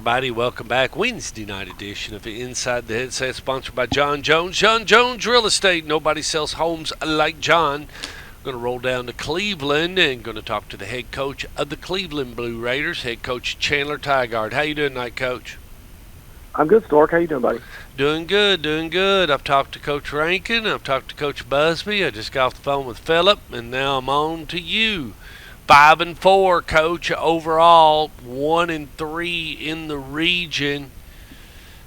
everybody. Welcome back. Wednesday night edition of Inside the Headset, sponsored by John Jones. John Jones Real Estate. Nobody sells homes like John. Going to roll down to Cleveland and going to talk to the head coach of the Cleveland Blue Raiders, head coach Chandler Tygard. How you doing tonight, Coach? I'm good, Stork. How you doing, buddy? Doing good, doing good. I've talked to Coach Rankin. I've talked to Coach Busby. I just got off the phone with Phillip, and now I'm on to you. 5-4, Coach, overall. 1-3 in the region.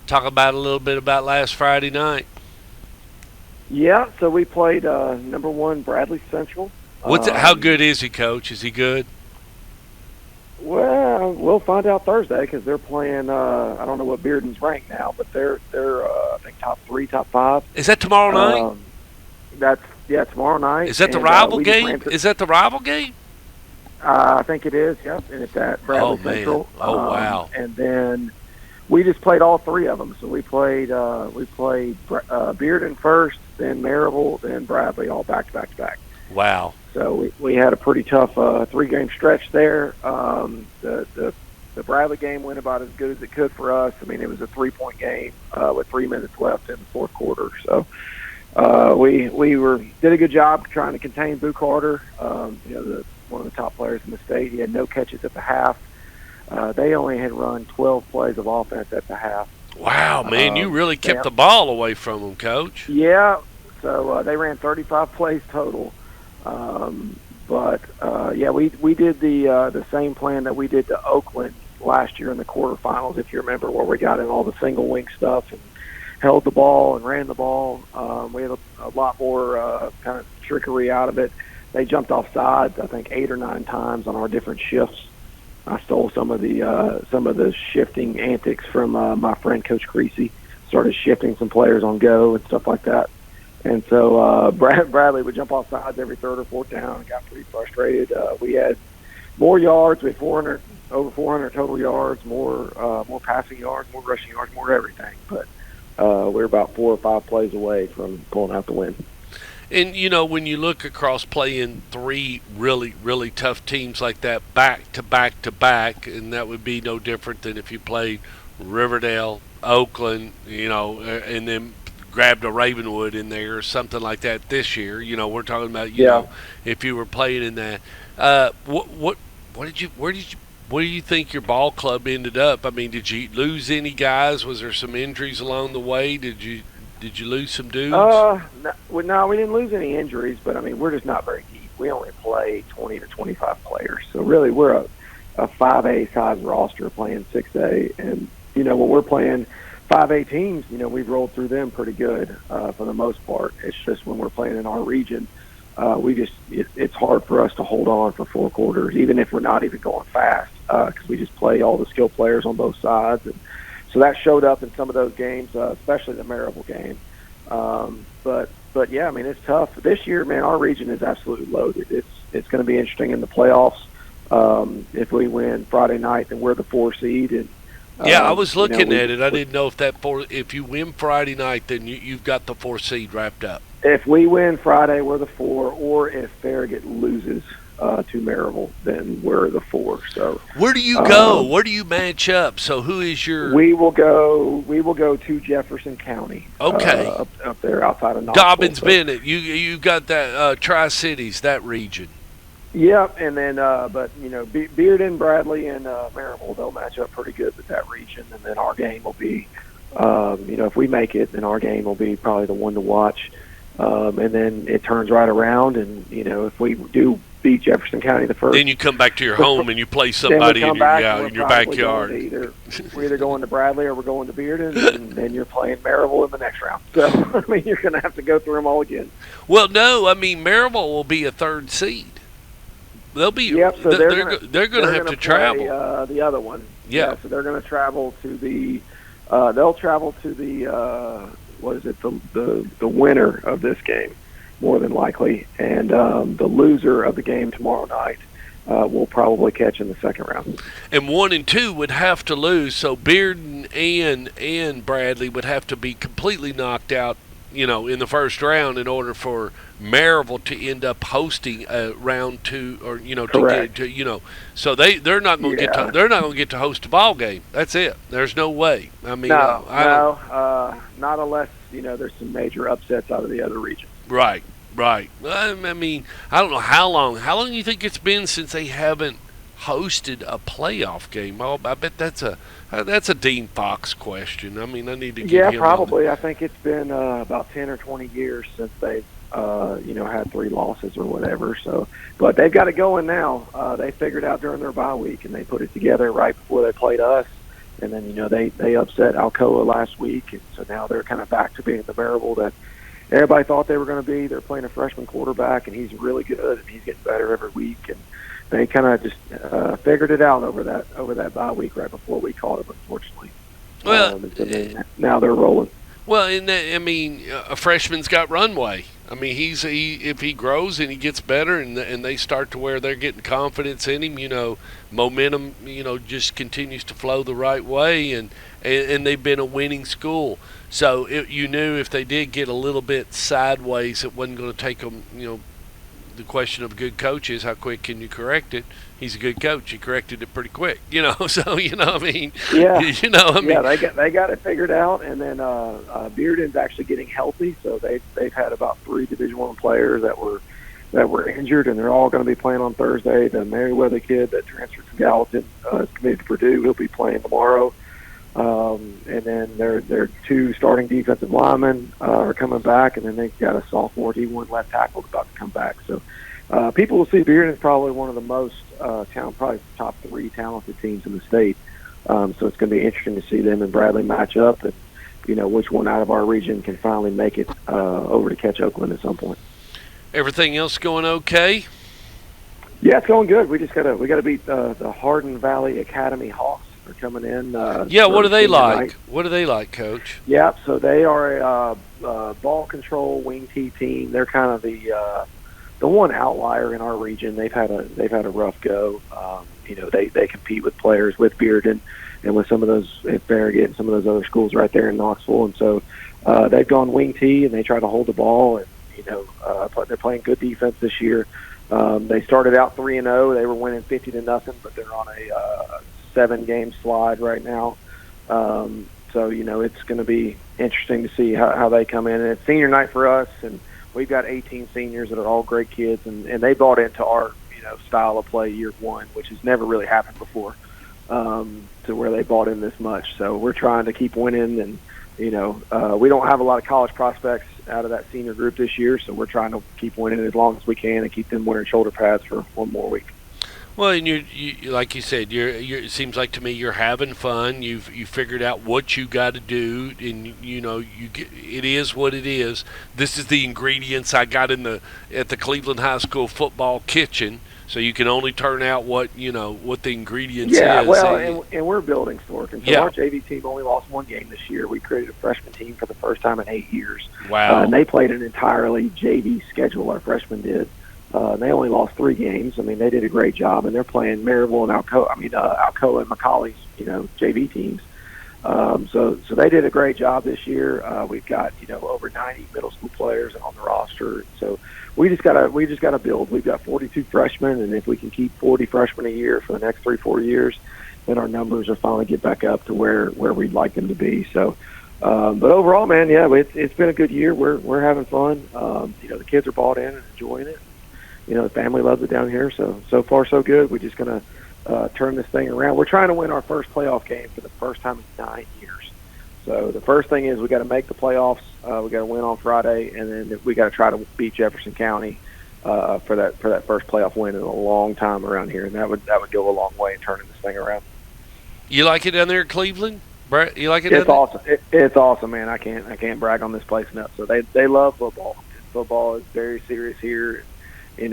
Talk about a little bit about last Friday night. Yeah, so we played number 1 Bradley Central. How good is he, Coach? Is he good? Well, we'll find out Thursday because they're playing. I don't know what Bearden's ranked now, but they're I think top 3, top 5. Is that tomorrow night? Tomorrow night. Is that the rival game? Is that the rival game? I think it is. Yep, and it's at Bradley Central. Oh wow! And then we just played all 3 of them. So we played Bearden first, then Maryville, then Bradley, all back to back to back. Wow! So we had a pretty tough 3-game stretch there. The Bradley game went about as good as it could for us. I mean, it was a 3-point game with 3 minutes left in the fourth quarter. So we did a good job trying to contain Boo Carter. One of the top players in the state. He had no catches at the half. They only had run 12 plays of offense at the half. Wow, man, you really kept the ball away from them, Coach. Yeah, so they ran 35 plays total. We did the same plan that we did to Oakland last year in the quarterfinals, if you remember, where we got in all the single wing stuff and held the ball and ran the ball. We had a lot more kind of trickery out of it. They jumped off sides, I think, 8 or 9 times on our different shifts. I stole some of the shifting antics from my friend Coach Creasy. Started shifting some players on go and stuff like that. And so Bradley would jump off sides every 3rd or 4th down and got pretty frustrated. We had more yards. We had over 400 total yards, more passing yards, more rushing yards, more everything. But we're about 4 or 5 plays away from pulling out the win. And, when you look across playing 3 really, really tough teams like that back to back to back, and that would be no different than if you played Riverdale, Oakland, and then grabbed a Ravenwood in there or something like that this year. We're talking about, if you were playing in that. Where do you think your ball club ended up? I mean, did you lose any guys? Was there some injuries along the way? Did you lose some dudes? No, we didn't lose any injuries, but, I mean, we're just not very deep. We only play 20 to 25 players. So, really, we're a 5A size roster playing 6A. And, when we're playing 5A teams, we've rolled through them pretty good for the most part. It's just when we're playing in our region, it's hard for us to hold on for 4 quarters, even if we're not even going fast, because we just play all the skill players on both sides. And so that showed up in some of those games, especially the Maryville game. But yeah, I mean, it's tough. This year, man, our region is absolutely loaded. It's going to be interesting in the playoffs. If we win Friday night, then we're the 4 seed. And I was looking at it. I didn't know if you win Friday night, then you've got the 4 seed wrapped up. If we win Friday, we're the 4, or if Farragut loses to Maryville, then we're the 4. So where do you go? Where do you match up? So who is your? We will go to Jefferson County. Okay, up there outside of Knoxville. Dobbins Bennett. You got that Tri-Cities, that region. Yep, and then Bearden, Bradley, and Maryville, they'll match up pretty good with that region, and then our game will be, if we make it, then our game will be probably the one to watch, and then it turns right around, and if we do beat Jefferson County the first. Then you come back to your home and you play somebody in your backyard. We're either going to Bradley or we're going to Bearden, and then you're playing Maryville in the next round. So, I mean, you're going to have to go through them all again. Well, no, I mean, Maryville will be a 3rd seed. They'll be. Yep, so they're going to have to travel. The other one. Yeah. So they're going to travel to the. They'll travel to the. The winner of this game, more than likely, and the loser of the game tomorrow night will probably catch in the second round. And 1 and 2 would have to lose, so Bearden and Bradley would have to be completely knocked out in the first round in order for Maryville to end up hosting a round 2, or to Correct. get to. So they're not going to get Yeah. to host a ball game. That's it. There's no way. I mean, No, I don't. no, not unless there's some major upsets out of the other regions. Right, right. I mean, I don't know how long. How long do you think it's been since they haven't hosted a playoff game? Oh, I bet that's a Dean Fox question. I mean, I need to get Yeah, him on. probably. I think it's been about 10 or 20 years since they've had 3 losses or whatever. So, but they've got it going now. They figured out during their bye week, and they put it together right before they played us. And then they upset Alcoa last week, and so now they're kind of back to being the Maryville that everybody thought they were going to be. They're playing a freshman quarterback, and he's really good, and he's getting better every week. And they kind of just figured it out over that bye week right before we caught them, unfortunately. Well, And then now they're rolling. well, and I mean, a freshman's got runway. I mean, if he grows and he gets better, and they start to where they're getting confidence in him, momentum, just continues to flow the right way, and they've been a winning school. So you knew if they did get a little bit sideways, it wasn't going to take them. The question of a good coach is how quick can you correct it. He's a good coach. He corrected it pretty quick, So I mean, Yeah, I mean, yeah, they got it figured out, and then Bearden's actually getting healthy, so they've had about 3 Division I players that were injured, and they're all going to be playing on Thursday. The Merriweather kid that transferred from Gallatin is committed to Purdue. He'll be playing tomorrow. And then their 2 starting defensive linemen are coming back, and then they've got a sophomore D1 left tackle about to come back. So people will see Bearden is probably one of the most probably top 3 talented teams in the state. So it's going to be interesting to see them and Bradley match up, and which one out of our region can finally make it over to catch Oakland at some point. everything else going okay? Yeah, it's going good. We got to beat the Hardin Valley Academy Hawks. They're coming in. Yeah, what are they like? Night. What are they like, Coach? Yeah, so they are a ball control wing T team. They're kind of the one outlier in our region. They've had a rough go. They compete with players with Bearden and with some of those at Farragut and some of those other schools right there in Knoxville. And so they've gone wing T, and they try to hold the ball, and they're playing good defense this year. They started out 3-0. They were winning 50-0, but they're on a 7-game slide right now. So it's going to be interesting to see how they come in. And it's senior night for us, and we've got 18 seniors that are all great kids, and they bought into our style of play year 1, which has never really happened before, to where they bought in this much. So we're trying to keep winning, and we don't have a lot of college prospects out of that senior group this year, so we're trying to keep winning as long as we can and keep them wearing shoulder pads for one more week. Well, and you like you said, it seems like to me you're having fun. You figured out what you got to do, and it is what it is. This is the ingredients I got at the Cleveland High School football kitchen. So you can only turn out what the ingredients is. Yeah, well, and we're building, Stork. And so Yeah. our JV team only lost 1 game this year. We created a freshman team for the first time in 8 years. Wow. And they played an entirely JV schedule, our freshmen did. They only lost 3 games. I mean, they did a great job, and they're playing Maryville and Alcoa and Macaulay's, JV teams. So they did a great job this year. We've got over 90 middle school players on the roster. So we just gotta build. We've got 42 freshmen, and if we can keep 40 freshmen a year for the next 3-4 years, then our numbers will finally get back up to where we'd like them to be. So. But overall, man, yeah, it's been a good year. We're having fun. The kids are bought in and enjoying it. The family loves it down here. So far so good. We're just gonna turn this thing around. We're trying to win our first playoff game for the first time in 9 years. So the first thing is we got to make the playoffs. We got to win on Friday, and then we got to try to beat Jefferson County for that first playoff win in a long time around here, and that would go a long way in turning this thing around. You like it down there in Cleveland, Brett? You like it? It's awesome. It's awesome, man. I can't brag on this place enough. So they love football. Football is very serious here. You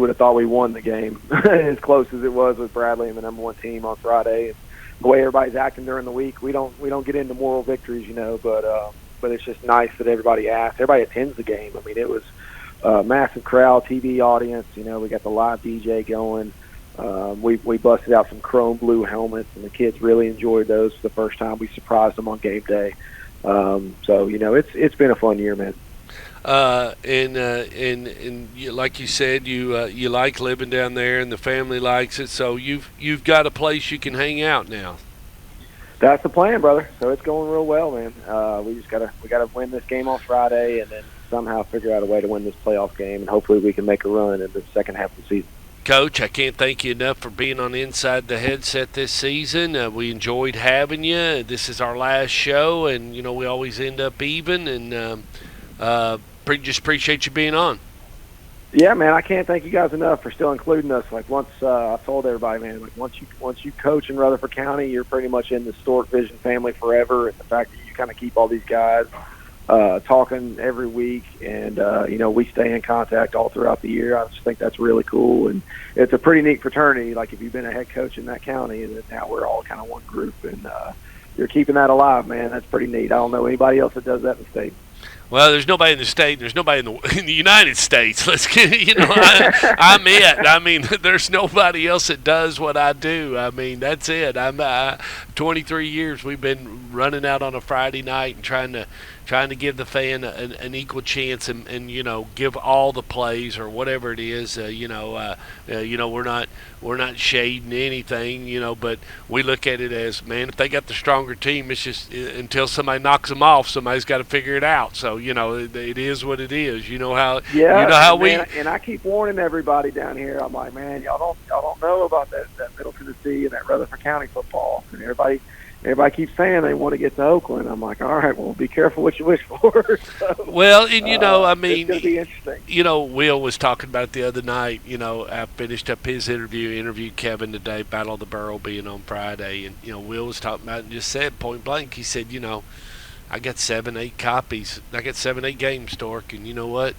would have thought we won the game as close as it was with Bradley and the number 1 team on Friday. And the way everybody's acting during the week, we don't get into moral victories, but it's just nice that everybody attends the game. I mean, it was a massive crowd, TV audience. We got the live DJ going. We busted out some chrome blue helmets, and the kids really enjoyed those for the first time. We surprised them on game day. So it's been a fun year, man. And like you said, you like living down there, and the family likes it. So you've got a place you can hang out now. That's the plan, brother. So it's going real well, man. We gotta win this game on Friday, and then somehow figure out a way to win this playoff game, and hopefully we can make a run in the second half of the season. Coach, I can't thank you enough for being on Inside the Headset this season. We enjoyed having you. This is our last show, and we always end up even. And just appreciate you being on. Yeah, man, I can't thank you guys enough for still including us. Like once I told everybody, man, like once you coach in Rutherford County, you're pretty much in the Stork Vision family forever. And the fact that you kind of keep all these guys talking every week, and we stay in contact all throughout the year. I just think that's really cool, and it's a pretty neat fraternity. Like if you've been a head coach in that county, and now we're all kind of one group, and you're keeping that alive, man. That's pretty neat. I don't know anybody else that does that in the state. Well, there's nobody in the state. There's nobody in the United States. Let's get I'm it. I mean, there's nobody else that does what I do. I mean, that's it. I'm 23 years. We've been running out on a Friday night and trying to give the fan an equal chance, and give all the plays or whatever it is. We're not shading anything, but we look at it as, man, if they got the stronger team, it's just until somebody knocks them off, somebody's got to figure it out. So it is what it is. And I keep warning everybody down here. I'm like, man, y'all don't know about that Middle Tennessee and that Rutherford County football, and everybody keeps saying they want to get to Oakland. I'm like, all right, well, be careful what you wish for. So, well, and I mean, it's going to be interesting. Will was talking about it the other night. I finished up his interviewed Kevin today, Battle of the Borough being on Friday, and Will was talking about it and just said point blank. He said, I got 7-8 copies. I got 7-8 games, Stork, and you know what?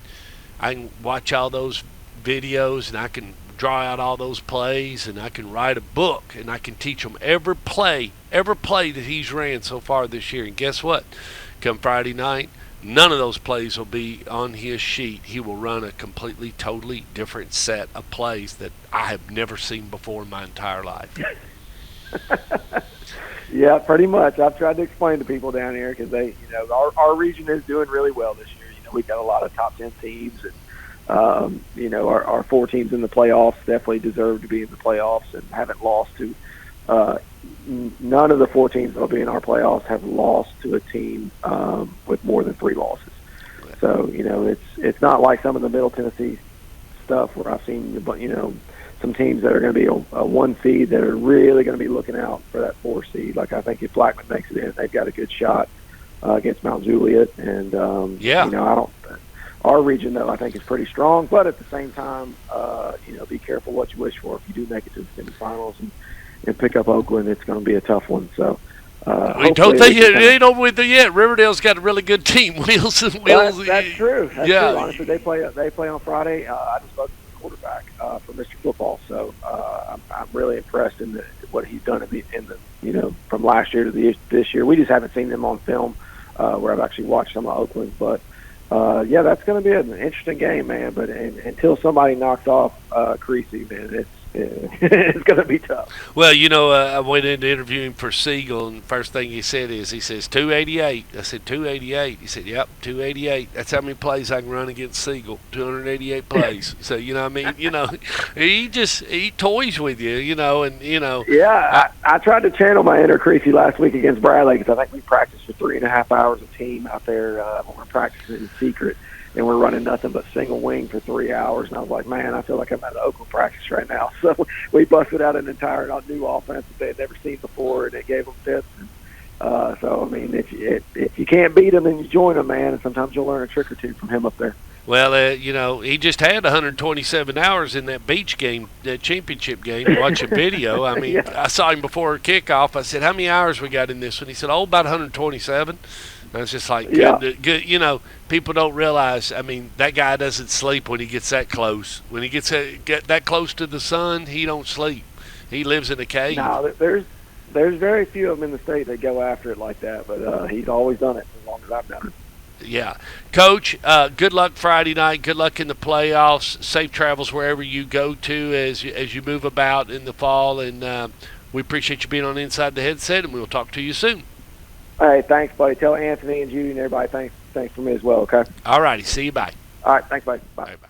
I can watch all those videos, and I can draw out all those plays, and I can write a book, and I can teach them every play that he's ran so far this year. And guess what? Come Friday night, none of those plays will be on his sheet. He will run a completely, totally different set of plays that I have never seen before in my entire life. Yeah, pretty much. I've tried to explain to people down here because our region is doing really well this year. We've got a lot of top 10 teams, and our 4 teams in the playoffs definitely deserve to be in the playoffs and haven't lost to. None of the 4 teams that will be in our playoffs have lost to a team with more than 3 losses. So it's not like some of the Middle Tennessee stuff where I've seen some teams that are going to be a 1 seed that are really going to be looking out for that 4 seed. Like I think if Blackman makes it in, they've got a good shot against Mount Juliet, and I don't. Our region, though, I think is pretty strong, but at the same time, be careful what you wish for. If you do make it to the semifinals and pick up Oakland, it's going to be a tough one. So we don't think it ain't over with it yet. Riverdale's got a really good team. Wills. That's true. That's true. Honestly, they play on Friday. I just spoke to the quarterback for Mr. Football, so I'm really impressed in what he's done in the from last year to this year. We just haven't seen them on film where I've actually watched some of Oakland, but. That's going to be an interesting game, man. But until somebody knocks off Creasy, man, it's going to be tough. Well, I went in to interview him for Siegel, and the first thing he said is, 288. I said, 288. He said, yep, 288. That's how many plays I can run against Siegel, 288 plays. So, he toys with you, and. Yeah, I tried to channel my inner Creasy last week against Bradley because I think we practiced for 3.5 hours a team out there when we're practicing in secret. And we're running nothing but single wing for 3 hours. And I was like, man, I feel like I'm at an Oakland practice right now. So we busted out an entire new offense that they had never seen before, and it gave them fits. So, I mean, if you can't beat them, then you join them, man. And sometimes you'll learn a trick or two from him up there. Well, he just had 127 hours in that beach game, that championship game, watching video. I mean, yeah. I saw him before kickoff. I said, how many hours we got in this one? He said, about 127. I was just like, good. People don't realize, I mean, that guy doesn't sleep when he gets that close. When he gets that close to the sun, he don't sleep. He lives in a cave. No, there's very few of them in the state that go after it like that, but he's always done it as long as I've done it. Yeah. Coach, good luck Friday night. Good luck in the playoffs. Safe travels wherever you go to as you move about in the fall. And we appreciate you being on Inside the Headset, and we'll talk to you soon. Hey, thanks, buddy. Tell Anthony and Judy and everybody thanks for me as well. Okay. All righty. See you. Bye. All right. Thanks, buddy. Bye. Bye. Bye.